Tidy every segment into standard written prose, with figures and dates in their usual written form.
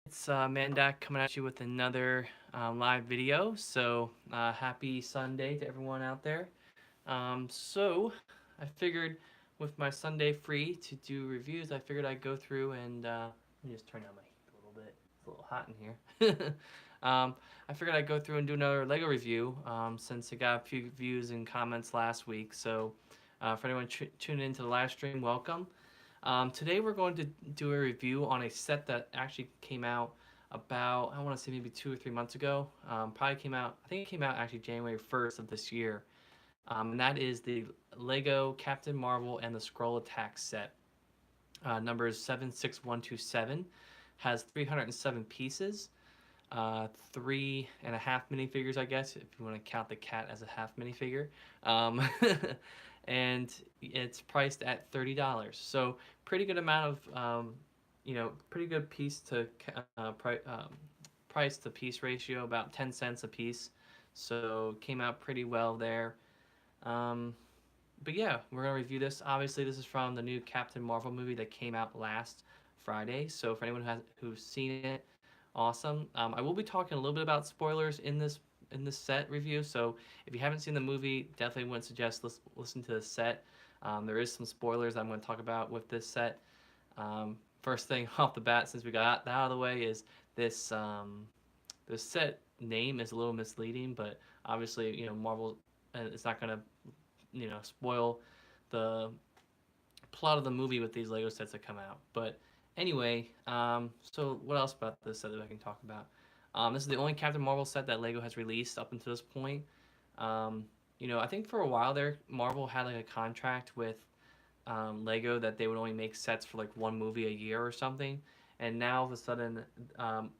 It's Mandak coming at you with another live video. Happy Sunday to everyone out there. I figured with my Sunday free to do reviews, I figured I'd go through and let me just turn down my heat a little bit. It's a little hot in here. I figured I'd go through and do another Lego review since I got a few views and comments last week. For anyone tuning into the live stream, welcome. Today we're going to do a review on a set that actually came out about, I want to say maybe 2 or 3 months ago. Probably came out, I think it came out actually January 1st of this year. And that is the Lego Captain Marvel and the Skrull Attack set. Numbers 76127. Has 307 pieces. 3.5 minifigures, I guess, if you want to count the cat as a half minifigure. Um, and it's priced at $30. So pretty good amount of, pretty good piece to price to piece ratio, about 10 cents a piece. So came out pretty well there. Um, but yeah, we're gonna review this. Obviously, this is from the new Captain Marvel movie that came out last Friday. So for anyone who's seen it, awesome. I will be talking a little bit about spoilers in this set review. So if you haven't seen the movie, definitely wouldn't suggest listen to the set. There is some spoilers I'm going to talk about with this set. First thing off the bat, since we got that out of the way, is this this set name is a little misleading, but obviously Marvel it's not going to spoil the plot of the movie with these Lego sets that come out. But anyway, so what else about this set that I can talk about? This is the only Captain Marvel set that Lego has released up until this point. I think for a while there, Marvel had like a contract with Lego that they would only make sets for like one movie a year or something. And now all of a sudden,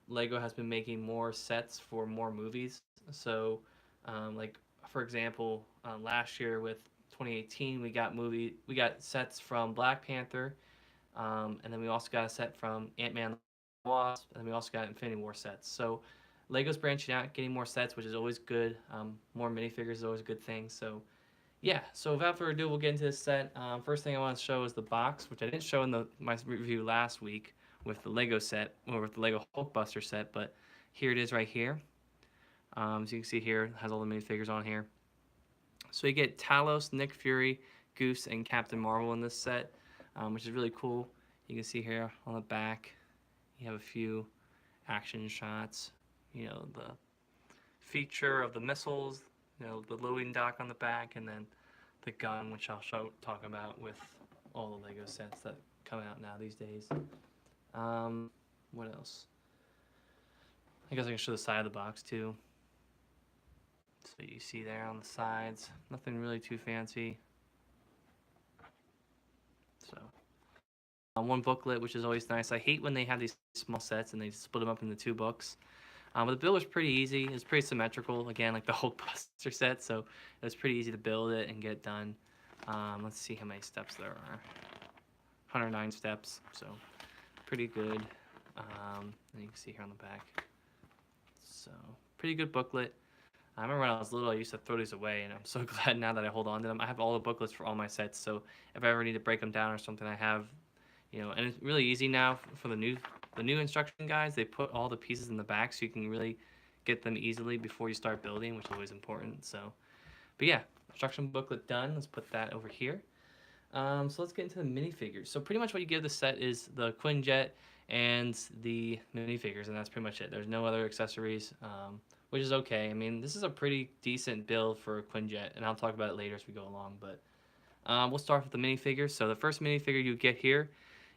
Lego has been making more sets for more movies. Like for example, last year with 2018, we got sets from Black Panther, and then we also got a set from Ant-Man and the Wasp, and then we also got Infinity War sets. So Lego's branching out, getting more sets, which is always good. More minifigures is always a good thing. So yeah, so without further ado, we'll get into this set. First thing I want to show is the box, which I didn't show in my review last week with the Lego set, or with the Lego Hulkbuster set, but here it is right here. As you can see here, it has all the minifigures on here. So you get Talos, Nick Fury, Goose, and Captain Marvel in this set, which is really cool. You can see here on the back, you have a few action shots. The feature of the missiles, the loading dock on the back, and then the gun, which I'll talk about with all the Lego sets that come out now these days. What else? I guess I can show the side of the box too. So you see there on the sides, nothing really too fancy. So one booklet, which is always nice. I hate when they have these small sets and they split them up into two books. But the build was pretty easy. It's pretty symmetrical, again, like the Hulkbuster set. So it was pretty easy to build it and get it done. Let's see how many steps there are. 109 steps, so pretty good. And you can see here on the back. So pretty good booklet. I remember when I was little, I used to throw these away, and I'm so glad now that I hold on to them. I have all the booklets for all my sets, so if I ever need to break them down or something, I have, and it's really easy now for the new instruction guides. They put all the pieces in the back, so you can really get them easily before you start building, which is always important. So, but yeah, instruction booklet done. Let's put that over here. So let's get into the minifigures. So pretty much what you give the set is the Quinjet and the minifigures, and that's pretty much it. There's no other accessories, which is okay. I mean, this is a pretty decent build for a Quinjet, and I'll talk about it later as we go along. But we'll start with the minifigures. So the first minifigure you get here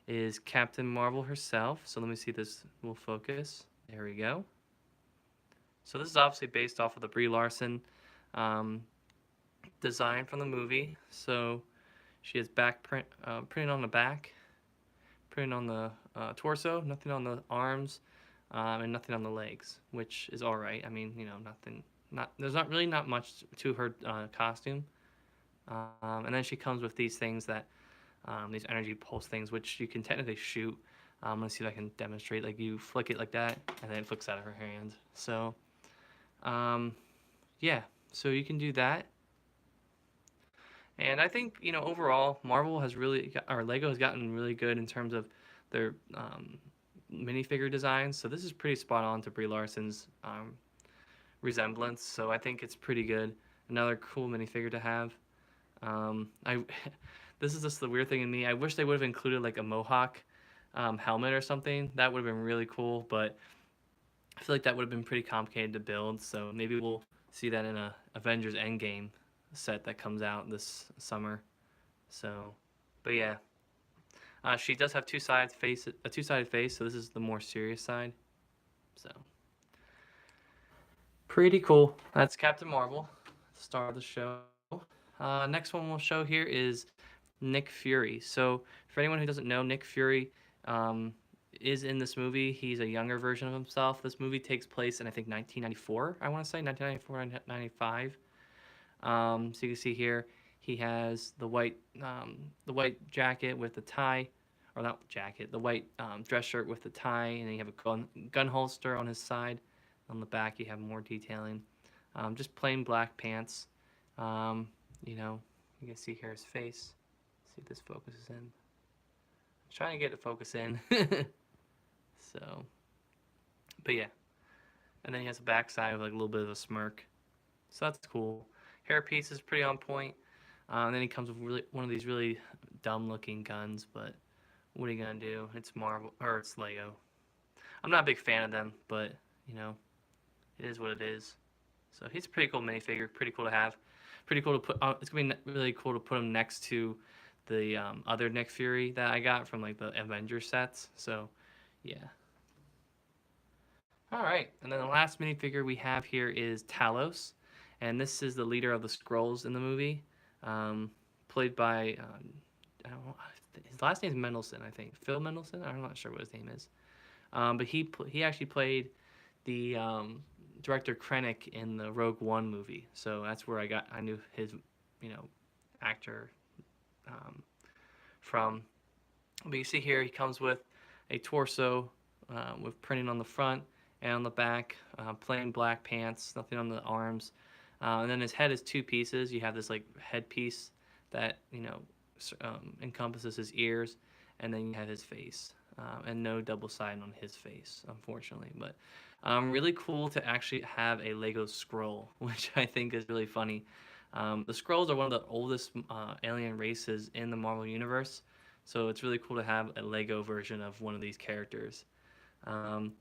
is Captain Marvel herself. So let me see if this will focus. There we go. So this is obviously based off of the Brie Larson design from the movie. So she has back printed on the back, printed on the torso, nothing on the arms, and nothing on the legs, which is all right. I mean, there's not really not much to her costume. And then she comes with these things that, these energy pulse things, which you can technically shoot. I'm gonna see if I can demonstrate. Like you flick it like that, and then it flicks out of her hand. So, yeah, so you can do that. And I think overall, Marvel has really, or Lego has gotten really good in terms of their minifigure designs. So this is pretty spot on to Brie Larson's resemblance. So I think it's pretty good. Another cool minifigure to have. I this is just the weird thing in me. I wish they would have included like a mohawk helmet or something. That would have been really cool, but I feel like that would have been pretty complicated to build. So maybe we'll see that in a Avengers Endgame set that comes out this summer. So, but yeah, she does have a two-sided face. So this is the more serious side. So pretty cool. That's Captain Marvel, star of the show. Next one we'll show here is Nick Fury. So for anyone who doesn't know, Nick Fury um, is in this movie. He's a younger version of himself. This movie takes place in I think 1994. I want to say 1994, 95. So you can see here he has the white jacket with the tie, or not jacket, the white dress shirt with the tie, and then you have a gun holster on his side. On the back, you have more detailing. Just plain black pants. You know, you can see here his face. See if this focuses in. I'm trying to get it to focus in. So, but yeah. And then he has a backside with like a little bit of a smirk. So that's cool. Hair piece is pretty on point. And then he comes with one of these really dumb looking guns, but what are you gonna do? It's Marvel or it's Lego. I'm not a big fan of them, but you know, it is what it is. So he's a pretty cool minifigure. Pretty cool to have. Pretty cool to put. It's gonna be really cool to put him next to the other Nick Fury that I got from like the Avengers sets. So yeah. All right, and then the last minifigure we have here is Talos, and this is the leader of the Skrulls in the movie, played by I don't know, his last name is Mendelsohn, I think Phil Mendelsohn. I'm not sure what his name is, but he actually played the director Krennic in the Rogue One movie, so that's where I knew his actor um, from. But you see here he comes with a torso with printing on the front and on the back, plain black pants, nothing on the arms, and then his head is two pieces. You have this like headpiece that encompasses his ears, and then you have his face, and no double side on his face, unfortunately. But really cool to actually have a Lego Skrull, which I think is really funny. The Skrulls are one of the oldest alien races in the Marvel Universe, so it's really cool to have a Lego version of one of these characters. And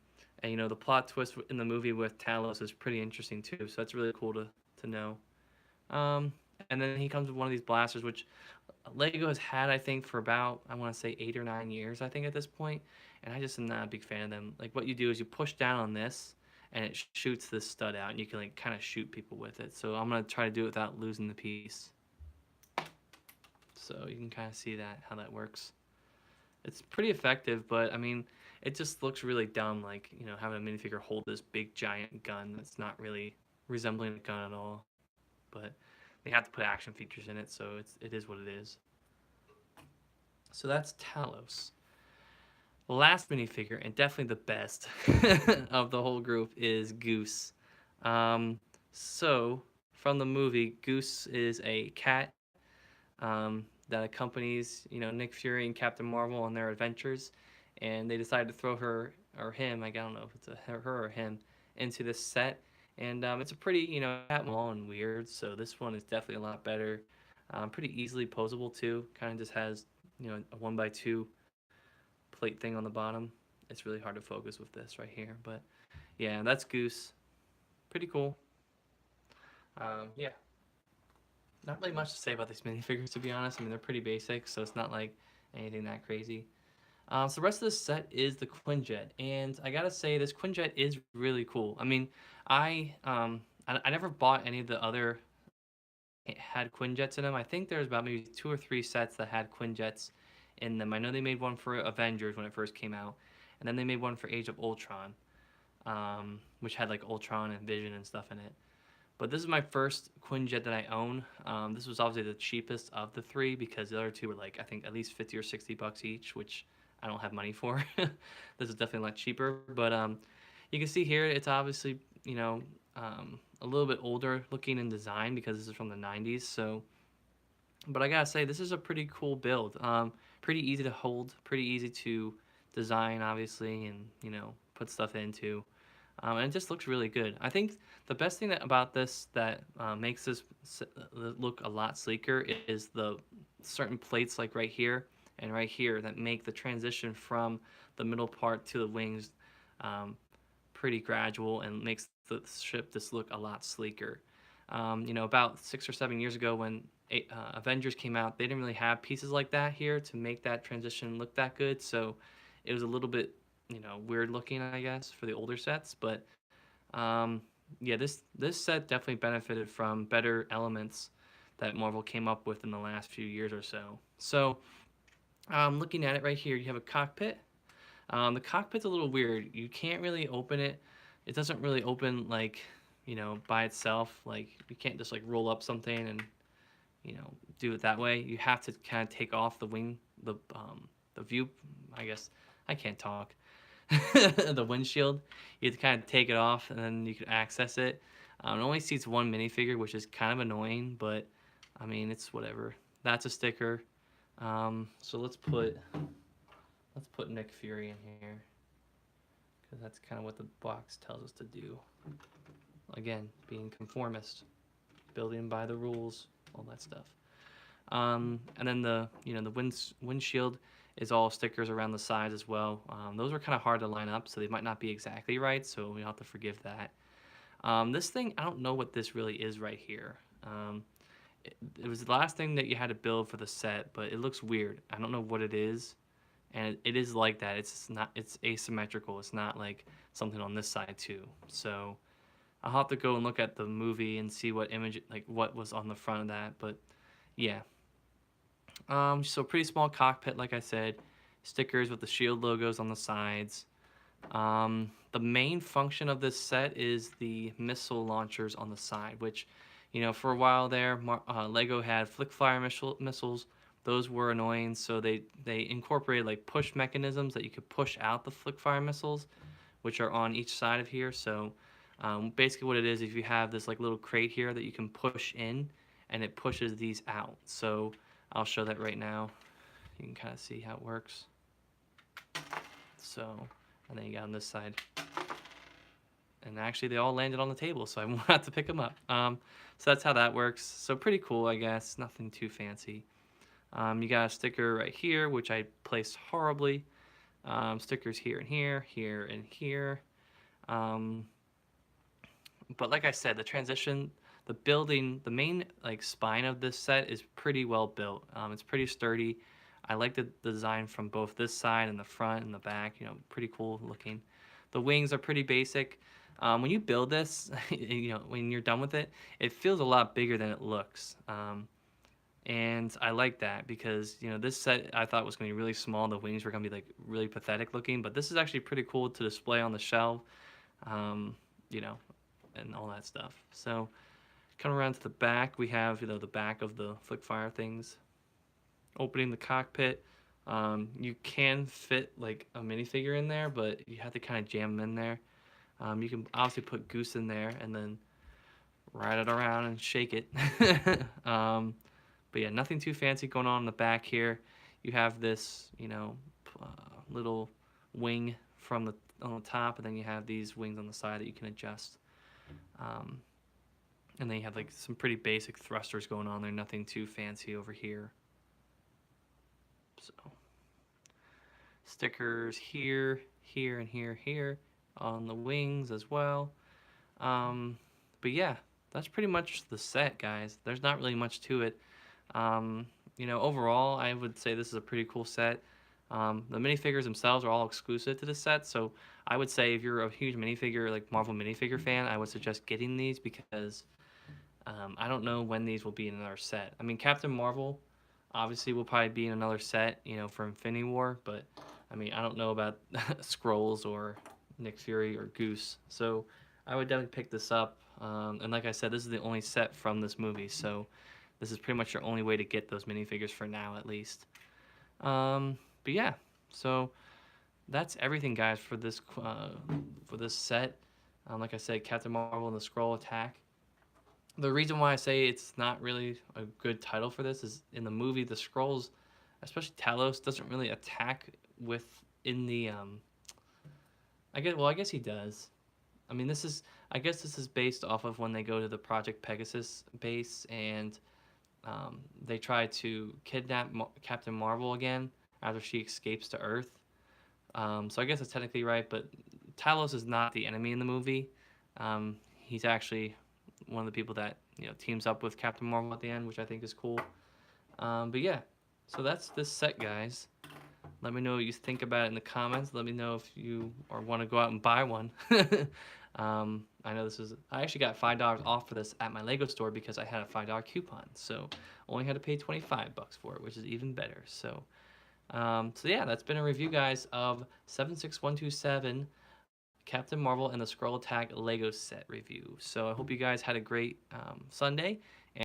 the plot twist in the movie with Talos is pretty interesting too, so that's really cool to know. And then he comes with one of these blasters, which Lego has had, I think, for about, I want to say 8 or 9 years, I think, at this point, and I just am not a big fan of them. Like, what you do is you push down on this, and it shoots this stud out, and you can, like, kind of shoot people with it. So I'm going to try to do it without losing the piece. So you can kind of see how that works. It's pretty effective, but, I mean, it just looks really dumb, like, having a minifigure hold this big, giant gun that's not really resembling a gun at all. But they have to put action features in it, so it is what it is. So that's Talos. The last minifigure, and definitely the best of the whole group, is Goose. So from the movie, Goose is a cat that accompanies Nick Fury and Captain Marvel on their adventures, and they decided to throw her or him, I don't know if it's her or him, into this set. And it's a pretty, small and weird, so this one is definitely a lot better. Pretty easily posable too. Kind of just has, a 1x2 plate thing on the bottom. It's really hard to focus with this right here, but yeah, that's Goose. Pretty cool. Yeah, not really much to say about these minifigures, to be honest. I mean, they're pretty basic, so it's not like anything that crazy. So the rest of this set is the Quinjet, and I gotta say this Quinjet is really cool. I mean, I never bought any of the other had Quinjets in them. I think there's about maybe 2 or 3 sets that had Quinjets in them. I know they made one for Avengers when it first came out, and then they made one for Age of Ultron, which had like Ultron and Vision and stuff in it. But this is my first Quinjet that I own. This was obviously the cheapest of the 3 because the other 2 were like I think at least $50 or $60 each, which I don't have money for. This is definitely a lot cheaper, but you can see here it's obviously a little bit older looking in design because this is from the 90s. So, but I gotta say this is a pretty cool build. Pretty easy to hold, pretty easy to design, obviously, and put stuff into. And it just looks really good. I think the best thing about this that makes this look a lot sleeker is the certain plates like right here and right here that make the transition from the middle part to the wings um, pretty gradual and makes the ship just look a lot sleeker. About 6 or 7 years ago when Avengers came out, they didn't really have pieces like that here to make that transition look that good. So it was a little bit, weird looking, I guess, for the older sets. But um, yeah, this set definitely benefited from better elements that Marvel came up with in the last few years or so. So looking at it right here, you have a cockpit. The cockpit's a little weird. You can't really open it. It doesn't really open like, by itself. Like you can't just like roll up something and do it that way. You have to kind of take off the wing, the view. I guess I can't talk. The windshield. You have to kind of take it off and then you can access it. It only seats one minifigure, which is kind of annoying, but I mean it's whatever. That's a sticker. So let's put Nick Fury in here because that's kind of what the box tells us to do. Again, being conformist, building by the rules, all that stuff. And then the windshield is all stickers around the sides as well. Those are kind of hard to line up, so they might not be exactly right. So we have to forgive that. This thing, I don't know what this really is right here. It was the last thing that you had to build for the set, but it looks weird. I don't know what it is, and it is like that. It's not. It's asymmetrical. It's not like something on this side too. So I'll have to go and look at the movie and see what image, like what was on the front of that. But yeah. So pretty small cockpit, like I said. Stickers with the shield logos on the sides. The main function of this set is the missile launchers on the side, which, for a while there, Lego had flick fire missiles. Those were annoying, so they incorporated like push mechanisms that you could push out the flick fire missiles, which are on each side of here. So basically what it is, if you have this like little crate here that you can push in, and it pushes these out. So I'll show that right now. You can kind of see how it works. So, and then you got on this side. And actually they all landed on the table, so I won't have to pick them up. So that's how that works. So pretty cool, I guess. Nothing too fancy. You got a sticker right here, which I placed horribly. Stickers here and here, here and here. But like I said, the transition, the building, the main like spine of this set is pretty well built. It's pretty sturdy. I like the design from both this side and the front and the back. Pretty cool looking. The wings are pretty basic. When you build this, when you're done with it, it feels a lot bigger than it looks. And I like that because this set I thought was going to be really small. The wings were going to be like really pathetic looking, but this is actually pretty cool to display on the shelf. And all that stuff. So come around to the back, we have the back of the flick fire things. Opening the cockpit, you can fit like a minifigure in there, but you have to kind of jam them in there. You can obviously put Goose in there and then ride it around and shake it. But yeah, nothing too fancy going on in the back here. You have this little wing on the top, and then you have these wings on the side that you can adjust. And then you have like some pretty basic thrusters going on there, nothing too fancy over here. So stickers here, here, and here on the wings as well. But yeah, that's pretty much the set, guys. There's not really much to it. Overall, I would say this is a pretty cool set. The minifigures themselves are all exclusive to the set, so I would say if you're a huge minifigure, like Marvel minifigure fan, I would suggest getting these because I don't know when these will be in another set. I mean, Captain Marvel obviously will probably be in another set, for Infinity War, but I mean, I don't know about Skrulls or Nick Fury or Goose, so I would definitely pick this up. And like I said, this is the only set from this movie, so this is pretty much your only way to get those minifigures for now, at least. But yeah, so that's everything, guys, for this set. Like I said, Captain Marvel and the Skrull attack. The reason why I say it's not really a good title for this is in the movie, the Skrulls, especially Talos, doesn't really attack with in the I guess he does. I mean, I guess this is based off of when they go to the Project Pegasus base and they try to kidnap Captain Marvel again after she escapes to Earth. So I guess it's technically right, but Talos is not the enemy in the movie. He's actually one of the people that teams up with Captain Marvel at the end, which I think is cool. But yeah, so that's this set, guys. Let me know what you think about it in the comments. Let me know if you or want to go out and buy one. I know this is. I actually got $5 off for this at my Lego store because I had a $5 coupon, so only had to pay 25 bucks for it, which is even better. So yeah, that's been a review, guys, of 76127 Captain Marvel and the Skrull Attack Lego set review. So I hope you guys had a great Sunday,